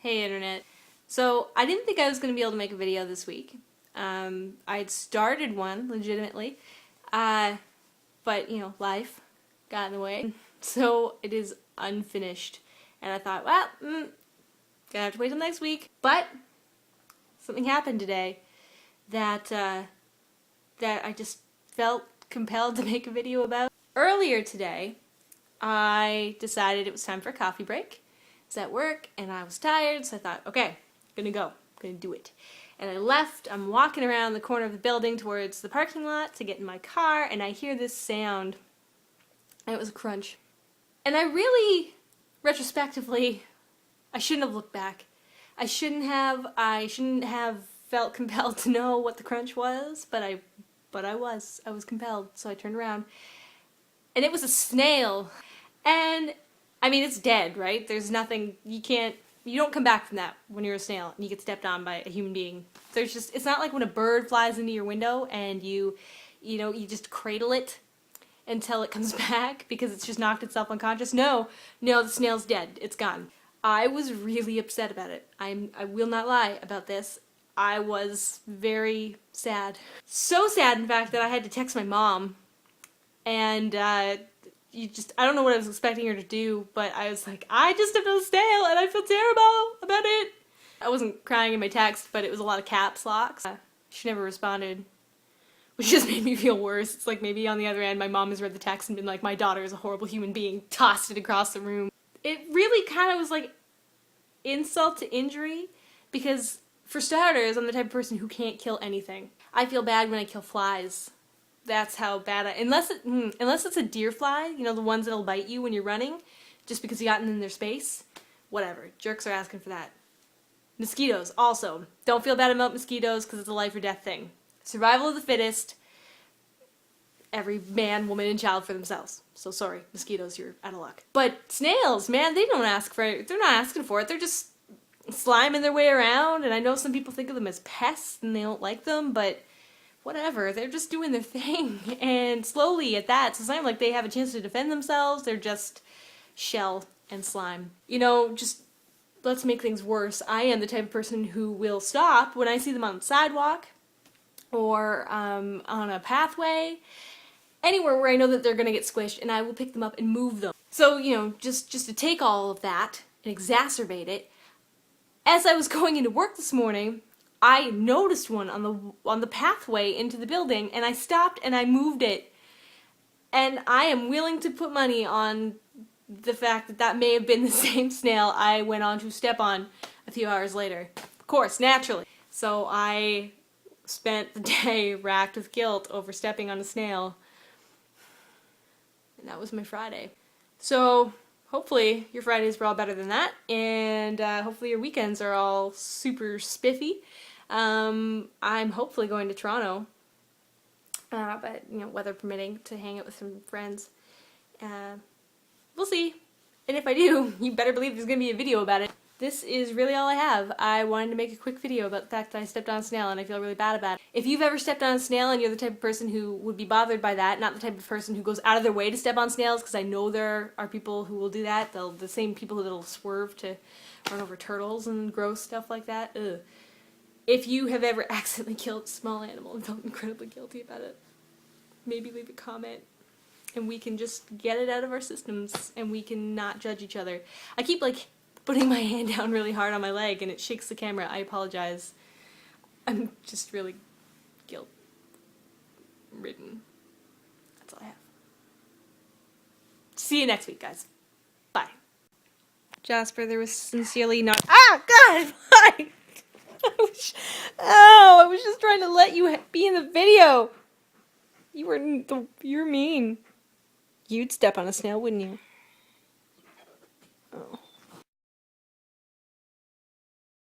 Hey internet. So I didn't think I was going to be able to make a video this week. I'd started one legitimately, but life got in the way. So it is unfinished. And I thought, well, gonna have to wait till next week. But something happened today that that I just felt compelled to make a video about. Earlier today, I decided it was time for a coffee break. I was at work and I was tired, so I thought, okay, gonna do it. And I left, I'm walking around the corner of the building towards the parking lot to get in my car, and I hear this sound, and it was a crunch. And I really, retrospectively, I shouldn't have looked back. I shouldn't have felt compelled to know what the crunch was, but I was compelled, so I turned around. And it was a snail. And, I mean, it's dead, right? There's nothing, you don't come back from that when you're a snail and you get stepped on by a human being. It's not like when a bird flies into your window and you just cradle it until it comes back because it's just knocked itself unconscious. No, the snail's dead. It's gone. I was really upset about it. I will not lie about this. I was very sad. So sad, in fact, that I had to text my mom. And I don't know what I was expecting her to do, but I was like, I just stepped on a snail and I feel terrible about it. I wasn't crying in my text, but it was a lot of caps locks. She never responded, which just made me feel worse. It's like maybe on the other end my mom has read the text and been like, my daughter is a horrible human being, tossed it across the room. It really kind of was like insult to injury, because for starters, I'm the type of person who can't kill anything. I feel bad when I kill flies. That's how bad unless it's a deer fly, the ones that'll bite you when you're running, just because you gotten in their space. Whatever. Jerks are asking for that. Mosquitoes, also. Don't feel bad about mosquitoes because it's a life or death thing. Survival of the fittest. Every man, woman, and child for themselves. So sorry, mosquitoes, you're out of luck. But snails, man, they're not asking for it. They're just sliming their way around, and I know some people think of them as pests and they don't like them, but whatever, they're just doing their thing, and slowly at that, so it's not like they have a chance to defend themselves, they're just shell and slime. Just let's make things worse. I am the type of person who will stop when I see them on the sidewalk, or on a pathway, anywhere where I know that they're gonna get squished, and I will pick them up and move them. So, just to take all of that and exacerbate it, as I was going into work this morning, I noticed one on the pathway into the building, and I stopped and I moved it. And I am willing to put money on the fact that that may have been the same snail I went on to step on a few hours later. Of course, naturally. So I spent the day racked with guilt over stepping on a snail. And that was my Friday. So hopefully your Fridays were all better than that, and hopefully your weekends are all super spiffy. I'm hopefully going to Toronto, but weather permitting, to hang out with some friends. We'll see. And if I do, you better believe there's gonna be a video about it. This is really all I have. I wanted to make a quick video about the fact that I stepped on a snail and I feel really bad about it. If you've ever stepped on a snail and you're the type of person who would be bothered by that, not the type of person who goes out of their way to step on snails, because I know there are people who will do that, the same people that'll swerve to run over turtles and gross stuff like that. Ugh. If you have ever accidentally killed a small animal and felt incredibly guilty about it, maybe leave a comment and we can just get it out of our systems and we can not judge each other. I keep putting my hand down really hard on my leg and it shakes the camera. I apologize. I'm just really guilt-ridden. That's all I have. See you next week, guys. Bye. Jasper, there was sincerely not— Ah! God! Why? I was just trying to let you be in the video. You're mean. You'd step on a snail, wouldn't you? Oh.